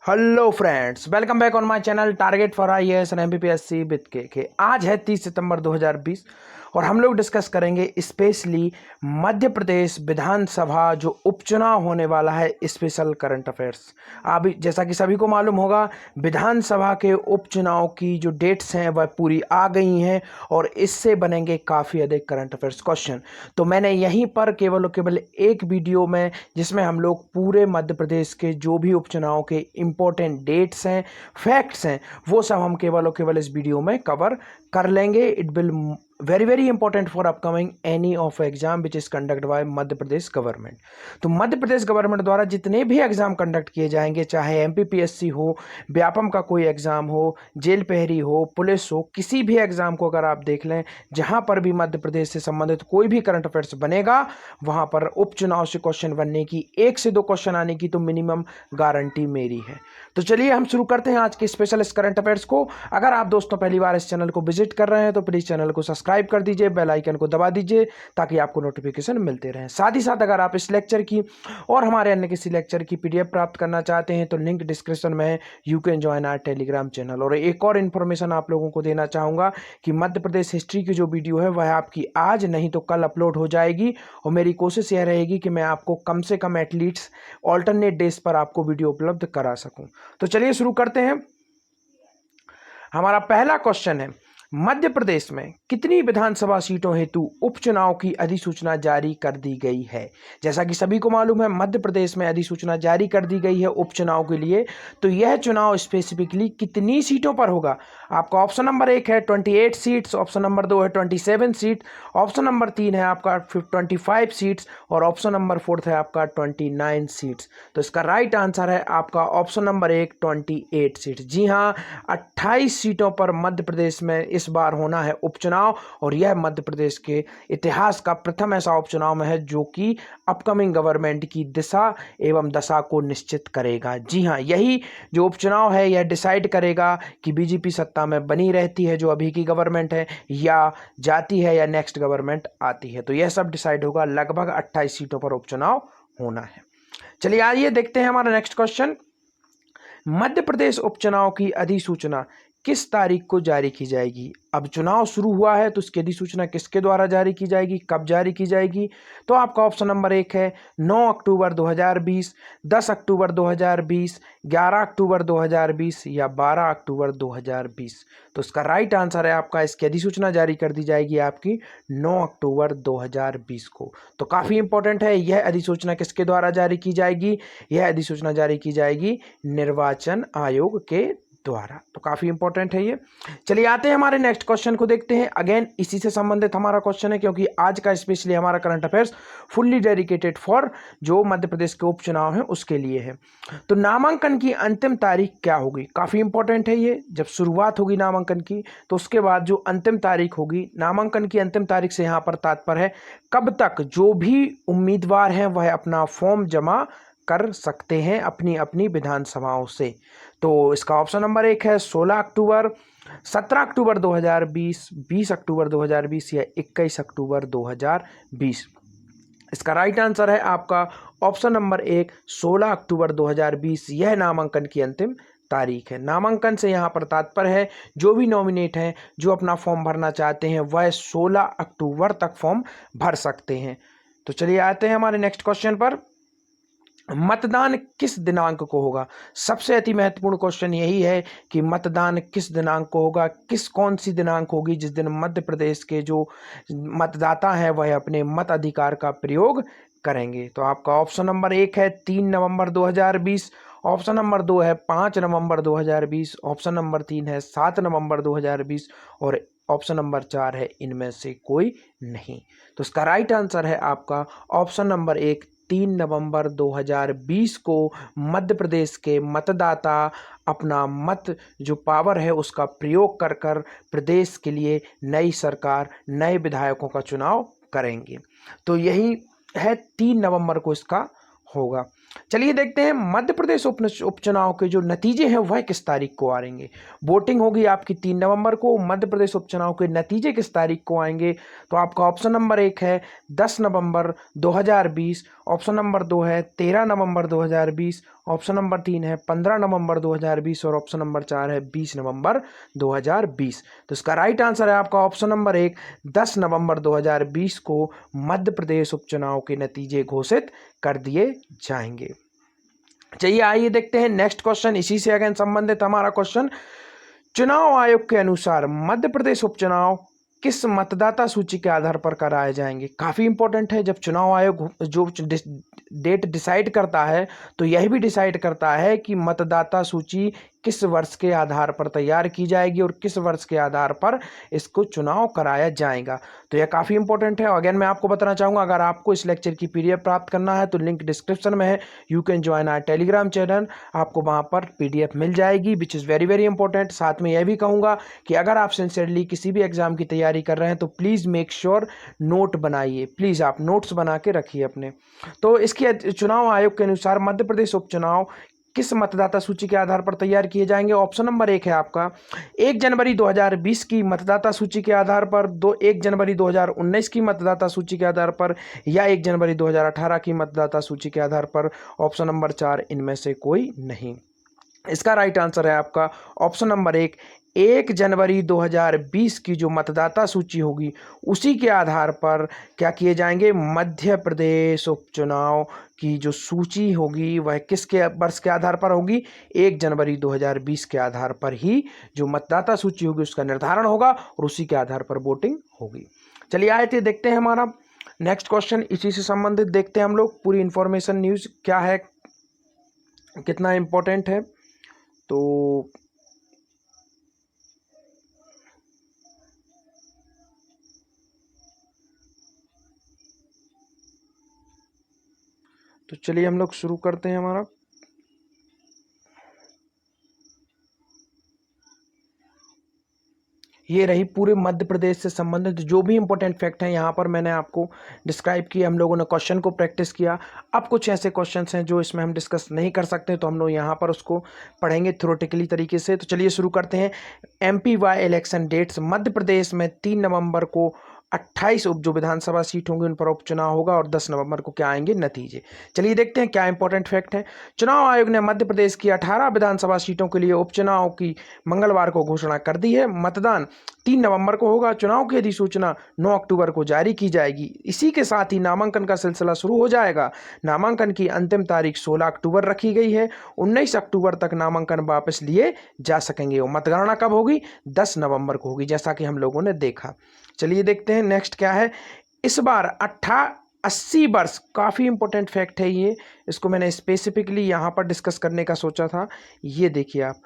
Hello friends, welcome back on my channel target for IAS and MPPSC with के। आज है 30 सितंबर 2020 और हम लोग डिस्कस करेंगे स्पेशली मध्य प्रदेश विधानसभा जो उपचुनाव होने वाला है, स्पेशल करंट अफेयर्स। अभी जैसा कि सभी को मालूम होगा, विधानसभा के उपचुनाव की जो डेट्स हैं वह पूरी आ गई हैं और इससे बनेंगे काफ़ी अधिक करंट अफेयर्स क्वेश्चन। तो मैंने यहीं पर केवल और केवल एक वीडियो में, जिसमें हम लोग पूरे मध्य प्रदेश के जो भी उपचुनाव के इंपॉर्टेंट डेट्स हैं, फैक्ट्स हैं, वो सब हम केवल और केवल इस वीडियो में कवर कर लेंगे। It will very important for upcoming any of exam which is conduct bye Madhya Pradesh government. तो मध्य प्रदेश गवर्नमेंट द्वारा जितने भी एग्जाम कंडक्ट किए जाएंगे, चाहे एमपीपीएससी हो, व्यापम का कोई एग्जाम हो, जेल पहरी हो, पुलिस हो, किसी भी एग्जाम को अगर आप देख लें, जहां पर भी मध्य प्रदेश से संबंधित कोई भी करंट अफेयर्स बनेगा, वहां पर उपचुनाव से क्वेश्चन बनने की, 1 से 2 क्वेश्चन आने की तो मिनिमम गारंटी मेरी है। तो चलिए हम शुरू करते हैं आज के स्पेशल करंट अफेयर्स को। अगर आप दोस्तों पहली बार इस चैनल को विजिट कर रहे हैं तो प्लीज चैनल को सब्सक्राइब कर दीजिए, बेल आइकन को दबा दीजिए ताकि आपको नोटिफिकेशन मिलते रहें। साथ ही साथ अगर आप इस लेक्चर की और हमारे अन्य किसी लेक्चर की पीडीएफ प्राप्त करना चाहते हैं तो लिंक डिस्क्रिप्शन में है, you can join our Telegram channel. और एक और इन्फॉर्मेशन आप लोगों को देना चाहूँगा कि मध्य प्रदेश हिस्ट्री की जो वीडियो है वह आपकी आज नहीं तो कल अपलोड हो जाएगी और मेरी कोशिश यह रहेगी कि मैं आपको कम से कम एटलीस्ट ऑल्टरनेट डेज पर आपको वीडियो उपलब्ध करा सकूं। तो चलिए शुरू करते हैं। हमारा पहला क्वेश्चन है, मध्य प्रदेश में कितनी विधानसभा सीटों हेतु उपचुनाव की अधिसूचना जारी कर दी गई है। जैसा कि सभी को मालूम है, मध्य प्रदेश में अधिसूचना जारी कर दी गई है उपचुनाव के लिए। तो यह चुनाव स्पेसिफिकली कितनी सीटों पर होगा? आपका ऑप्शन नंबर 1 है 28 सीट्स, ऑप्शन नंबर 2 है 27 सीट, ऑप्शन नंबर 3 है आपका 25 सीट्स और ऑप्शन नंबर 4 है आपका 29 सीट्स। तो इसका राइट आंसर है आपका ऑप्शन नंबर 1, 28 सीट्स। जी हाँ, 28 सीटों पर मध्य प्रदेश में इस बार होना है उपचुनाव और यह मध्य प्रदेश के इतिहास का प्रथम ऐसा उपचुनाव में है जो कि अपकमिंग गवर्नमेंट की दिशा एवं दशा को निश्चित करेगा। जी हाँ, यही जो उपचुनाव है यह डिसाइड करेगा कि बीजेपी सत्ता में बनी रहती है जो अभी की गवर्नमेंट है, या जाती है, या नेक्स्ट गवर्नमेंट आती है। तो यह सब डिसाइड होगा। लगभग 28 सीटों पर उपचुनाव होना है। चलिए आइए देखते हैं हमारा नेक्स्ट क्वेश्चन। मध्य प्रदेश उपचुनाव की अधिसूचना किस तारीख को जारी की जाएगी? अब चुनाव शुरू हुआ है तो उसकी अधिसूचना किसके द्वारा जारी की जाएगी, कब जारी की जाएगी? तो आपका ऑप्शन नंबर 1 है 9 अक्टूबर 2020, 10 अक्टूबर 2020, 11 अक्टूबर 2020 या 12 अक्टूबर 2020। तो इसका राइट आंसर है आपका, इसकी अधिसूचना जारी कर दी जाएगी आपकी 9 अक्टूबर 2020 को। तो काफ़ी इंपॉर्टेंट है, यह अधिसूचना किसके द्वारा जारी की जाएगी? यह अधिसूचना जारी की जाएगी निर्वाचन आयोग के द्वारा। तो काफी इंपॉर्टेंट है ये। चलिए आते हैं हमारे नेक्स्ट क्वेश्चन को देखते हैं। अगेन इसी से संबंधित हमारा क्वेश्चन है क्योंकि आज का स्पेशली हमारा current affairs fully dedicated for जो मध्य प्रदेश के उपचुनाव है उसके लिए है। तो नामांकन की अंतिम तारीख क्या होगी? काफी इंपॉर्टेंट है ये। जब शुरुआत होगी नामांकन की तो उसके बाद जो अंतिम तारीख होगी, नामांकन की अंतिम तारीख से यहाँ पर तात्पर्य है कब तक जो भी उम्मीदवार हैं वह अपना फॉर्म जमा कर सकते हैं अपनी अपनी विधानसभाओं से। तो इसका ऑप्शन नंबर 1 है 16 अक्टूबर, 17 अक्टूबर 2020, 20 अक्टूबर 2020 या 21 अक्टूबर 2020। इसका राइट आंसर है आपका ऑप्शन नंबर 1, 16 अक्टूबर 2020। यह नामांकन की अंतिम तारीख है। नामांकन से यहाँ पर तात्पर्य है जो भी नॉमिनेट हैं, जो अपना फॉर्म भरना चाहते हैं, वह 16 अक्टूबर तक फॉर्म भर सकते हैं। तो चलिए आते हैं हमारे नेक्स्ट क्वेश्चन पर। मतदान किस दिनांक को होगा? सबसे अति महत्वपूर्ण क्वेश्चन यही है कि मतदान किस दिनांक को होगा, कौन सी दिनांक होगी जिस दिन मध्य प्रदेश के जो मतदाता हैं वह अपने मत अधिकार का प्रयोग करेंगे। तो आपका ऑप्शन नंबर 1 है 3 नवंबर 2020, ऑप्शन नंबर 2 है 5 नवंबर 2020, ऑप्शन नंबर 3 है 7 नवंबर 2020 और ऑप्शन नंबर 4 है इनमें से कोई नहीं। तो इसका राइट आंसर है आपका ऑप्शन नंबर 1, 3 नवंबर 2020 को मध्य प्रदेश के मतदाता अपना मत जो पावर है उसका प्रयोग कर कर प्रदेश के लिए नई सरकार, नए विधायकों का चुनाव करेंगे। तो यही है, 3 नवंबर को इसका होगा। चलिए देखते हैं मध्य प्रदेश उपचुनाव के जो नतीजे हैं वह किस तारीख को आएंगे। वोटिंग होगी आपकी 3 नवंबर को। मध्य प्रदेश उपचुनाव के नतीजे किस तारीख को आएंगे? तो आपका ऑप्शन नंबर 1 है 10 नवंबर 2020, ऑप्शन नंबर 2 है 13 नवंबर 2020, ऑप्शन नंबर 3 है 15 नवंबर 2020 और ऑप्शन नंबर 4 है 20 नवंबर 2020। तो इसका राइट आंसर है आपका ऑप्शन नंबर 1, 10 नवंबर 2020 को मध्य प्रदेश उपचुनाव के नतीजे घोषित कर दिए जाएंगे। चलिए आइए देखते हैं नेक्स्ट क्वेश्चन, इसी से अगेन संबंधित हमारा क्वेश्चन। चुनाव आयोग के अनुसार मध्य प्रदेश उपचुनाव किस मतदाता सूची के आधार पर कराए जाएंगे? काफी इंपॉर्टेंट है। जब चुनाव आयोग जो डेट डिसाइड करता है तो यह भी डिसाइड करता है कि मतदाता सूची किस वर्ष के आधार पर तैयार की जाएगी और किस वर्ष के आधार पर इसको चुनाव कराया जाएगा। तो यह काफ़ी इंपॉर्टेंट है। अगेन मैं आपको बताना चाहूँगा, अगर आपको इस लेक्चर की पीडीएफ प्राप्त करना है तो लिंक डिस्क्रिप्शन में है, you can join our Telegram channel, आपको वहाँ पर पीडीएफ मिल जाएगी which is very very important. साथ में यह भी कहूँगा कि अगर आप सिंसियरली किसी भी एग्जाम की तैयारी कर रहे हैं तो प्लीज़ मेक श्योर नोट बनाइए, प्लीज़ आप नोट्स बना के रखिए अपने। तो इसके चुनाव आयोग के अनुसार मध्य प्रदेश उपचुनाव किस मतदाता सूची के आधार पर तैयार किए जाएंगे? ऑप्शन नंबर 1 है आपका 1 जनवरी 2020 की मतदाता सूची के आधार पर, 1 जनवरी 2019 की मतदाता सूची के आधार पर, या 1 जनवरी 2018 की मतदाता सूची के आधार पर। ऑप्शन नंबर 4 इनमें से कोई नहीं। इसका राइट आंसर है आपका ऑप्शन नंबर 1 जनवरी 2020 की जो मतदाता सूची होगी उसी के आधार पर क्या किए जाएंगे? मध्य प्रदेश उपचुनाव की जो सूची होगी वह किसके वर्ष के आधार पर होगी? 1 जनवरी 2020 के आधार पर ही जो मतदाता सूची होगी उसका निर्धारण होगा और उसी के आधार पर वोटिंग होगी। चलिए आए थे देखते हैं हमारा नेक्स्ट क्वेश्चन, इसी से संबंधित देखते हैं हम लोग पूरी इंफॉर्मेशन न्यूज़ क्या है, कितना इम्पोर्टेंट है। तो चलिए हम लोग शुरू करते हैं हमारा। ये रही पूरे मध्य प्रदेश से संबंधित जो भी इंपॉर्टेंट फैक्ट हैं यहाँ पर मैंने आपको डिस्क्राइब किया। हम लोगों ने क्वेश्चन को प्रैक्टिस किया। अब कुछ ऐसे क्वेश्चंस हैं जो इसमें हम डिस्कस नहीं कर सकते तो हम लोग यहाँ पर उसको पढ़ेंगे थ्योरेटिकली तरीके से। तो चलिए शुरू करते हैं। MPY election dates, Madhya Pradesh में 3 नवंबर को 28 जो विधानसभा सीट होंगी उन पर उपचुनाव होगा और 10 नवंबर को क्या आएंगे? नतीजे। चलिए देखते हैं क्या इंपॉर्टेंट फैक्ट है। चुनाव आयोग ने मध्य प्रदेश की 18 विधानसभा सीटों के लिए उपचुनाव की मंगलवार को घोषणा कर दी है। मतदान 3 नवंबर को होगा। चुनाव की अधिसूचना 9 अक्टूबर को जारी की जाएगी। इसी के साथ ही नामांकन का सिलसिला शुरू हो जाएगा। नामांकन की अंतिम तारीख 16 अक्टूबर रखी गई है। 19 अक्टूबर तक नामांकन वापस लिए जा सकेंगे और मतगणना कब होगी? 10 नवंबर को होगी, जैसा कि हम लोगों ने देखा। चलिए देखते हैं नेक्स्ट क्या है। इस बार 80 वर्ष, काफ़ी इंपॉर्टेंट फैक्ट है ये, इसको मैंने स्पेसिफिकली यहाँ पर डिस्कस करने का सोचा था। ये देखिए आप,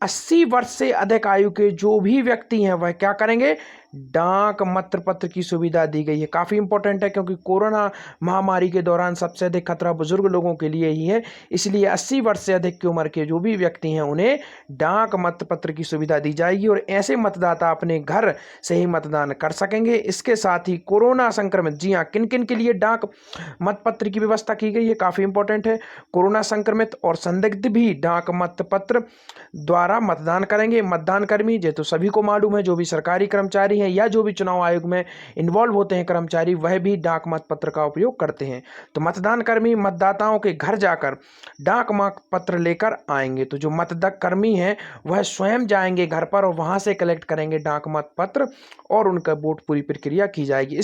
80 वर्ष से अधिक आयु के जो भी व्यक्ति हैं वह क्या करेंगे? डाक मत पत्र की सुविधा दी गई है। काफ़ी इंपॉर्टेंट है क्योंकि कोरोना महामारी के दौरान सबसे अधिक खतरा बुजुर्ग लोगों के लिए ही है, इसलिए 80 वर्ष से अधिक की उम्र के जो भी व्यक्ति हैं उन्हें डाक मत पत्र की सुविधा दी जाएगी और ऐसे मतदाता अपने घर से ही मतदान कर सकेंगे। इसके साथ ही कोरोना संक्रमित, जी हाँ, किन किन के लिए डाक मत पत्र की व्यवस्था की गई है? काफ़ी इंपॉर्टेंट है। कोरोना संक्रमित और संदिग्ध भी डाक मत पत्र द्वारा मतदान करेंगे। मतदान कर्मी, जो तो सभी को मालूम है, जो भी सरकारी कर्मचारी हैं या जो भी चुनाव आयोग में इन्वॉल्व होते हैं कर्मचारी, वह भी डाक मत पत्र का उपयोग करते हैं। तो मतदान कर्मी मतदाताओं के घर जाकर डाक मत पत्र लेकर आएंगे। तो जो मतदान कर्मी हैं वह स्वयं जाएंगे घर पर और वहां से कलेक्ट करेंगे डाक मत पत्र और उनका वोट पूरी प्रक्रिया की जाएगी।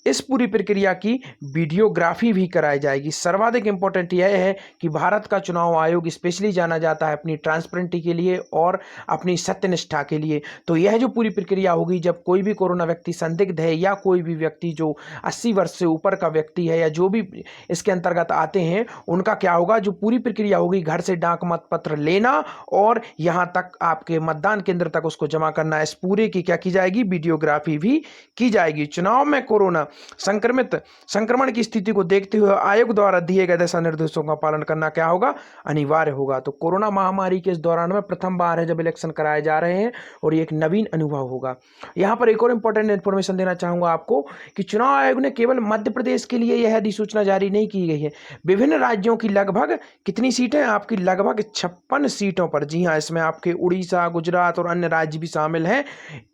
इस पूरी प्रक्रिया की वीडियोग्राफी भी कराई जाएगी। सर्वाधिक इंपॉर्टेंट यह है कि भारत का चुनाव आयोग स्पेशली जाना जाता है अपनी ट्रांसपेरेंटी के लिए और अपनी सत्यनिष्ठा के लिए। तो यह जो पूरी प्रक्रिया होगी, जब कोई भी कोरोना व्यक्ति संदिग्ध है या कोई भी व्यक्ति जो 80 वर्ष से ऊपर का व्यक्ति है या जो भी इसके अंतर्गत आते हैं, उनका क्या होगा? जो पूरी प्रक्रिया होगी, घर से डाक मत पत्र लेना और यहाँ तक आपके मतदान केंद्र तक उसको जमा करना, इस पूरे की क्या की जाएगी? वीडियोग्राफी भी की जाएगी। चुनाव में कोरोना संक्रमण की स्थिति को देखते हुए आयोग द्वारा दिए गए दिशा निर्देशों का पालन करना क्या होगा? अनिवार्य होगा। तो कोरोना महामारी के इस दौरान में प्रथम बार है जब इलेक्शन कराए जा रहे हैं और ये एक नवीन अनुभव होगा। यहाँ पर एक और इंपॉर्टेंट इन्फॉर्मेशन देना चाहूंगा आपको कि चुनाव आयोग ने केवल मध्य प्रदेश के लिए यह अधिसूचना जारी नहीं की गई है। विभिन्न राज्यों की लगभग कितनी सीटें? आपकी लगभग 56 सीटों पर, जी हाँ, इसमें आपके उड़ीसा, गुजरात और अन्य राज्य भी शामिल हैं।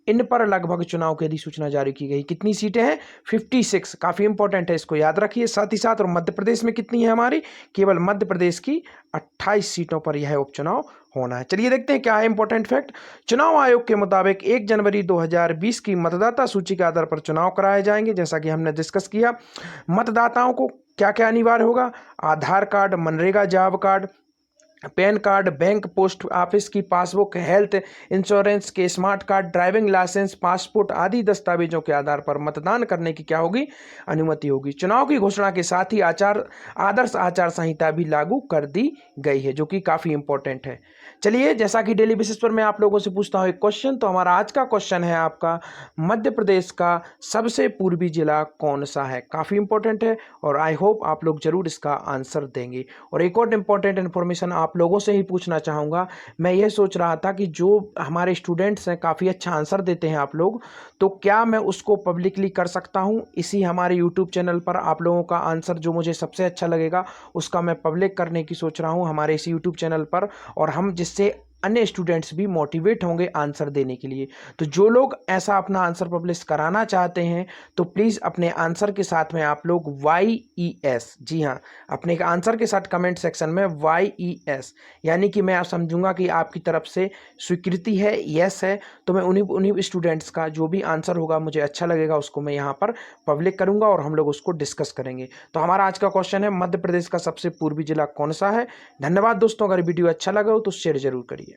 इन पर लगभग चुनाव की अधिसूचना जारी की गई। कितनी सीटें हैं? 56, काफ़ी इंपॉर्टेंट है, इसको याद रखिए साथ ही साथ। और मध्य प्रदेश में कितनी है हमारी, केवल मध्य प्रदेश की 28 सीटों पर यह उपचुनाव होना है। चलिए देखते हैं क्या है इंपॉर्टेंट फैक्ट। चुनाव आयोग के मुताबिक 1 जनवरी 2020 की मतदाता सूची के आधार पर चुनाव कराए जाएंगे। जैसा कि हमने डिस्कस किया, मतदाताओं को क्या क्या अनिवार्य होगा, आधार कार्ड, मनरेगा job card, PAN card, bank post office की पासबुक, हेल्थ इंश्योरेंस के smart card, driving licence, passport आदि दस्तावेजों के आधार पर मतदान करने की क्या होगी, अनुमति होगी। चुनाव की घोषणा के साथ ही आदर्श आचार संहिता भी लागू कर दी गई है, जो कि काफी इंपॉर्टेंट है। चलिए, जैसा कि डेली बेसिस पर मैं आप लोगों से पूछता हूं एक क्वेश्चन, तो हमारा आज का क्वेश्चन है आपका, मध्य प्रदेश का सबसे पूर्वी जिला कौन सा है। काफी इंपॉर्टेंट है और आई होप आप लोग जरूर इसका आंसर देंगे। और एक और इंपॉर्टेंट इन्फॉर्मेशन आप लोगों से ही पूछना चाहूँगा, मैं ये सोच रहा था कि जो हमारे स्टूडेंट्स हैं काफ़ी अच्छा आंसर देते हैं आप लोग, तो क्या मैं उसको पब्लिकली कर सकता हूँ इसी हमारे यूट्यूब चैनल पर। आप लोगों का आंसर जो मुझे सबसे अच्छा लगेगा उसका मैं पब्लिक करने की सोच रहा हूँ हमारे इसी यूट्यूब चैनल पर, और हम जिससे अन्य स्टूडेंट्स भी मोटिवेट होंगे आंसर देने के लिए। तो जो लोग ऐसा अपना आंसर पब्लिश कराना चाहते हैं तो प्लीज़ अपने आंसर के साथ में आप लोग YES, जी हाँ, अपने आंसर के साथ कमेंट सेक्शन में YES, यानी कि मैं आप समझूंगा कि आपकी तरफ से स्वीकृति है, यस है, तो मैं उन्हीं स्टूडेंट्स का जो भी आंसर होगा मुझे अच्छा लगेगा उसको मैं यहाँ पर पब्लिक करूँगा और हम लोग उसको डिस्कस करेंगे। तो हमारा आज का क्वेश्चन है, मध्य प्रदेश का सबसे पूर्वी जिला कौन सा है। धन्यवाद दोस्तों, अगर वीडियो अच्छा लगा हो तो शेयर जरूर करिए।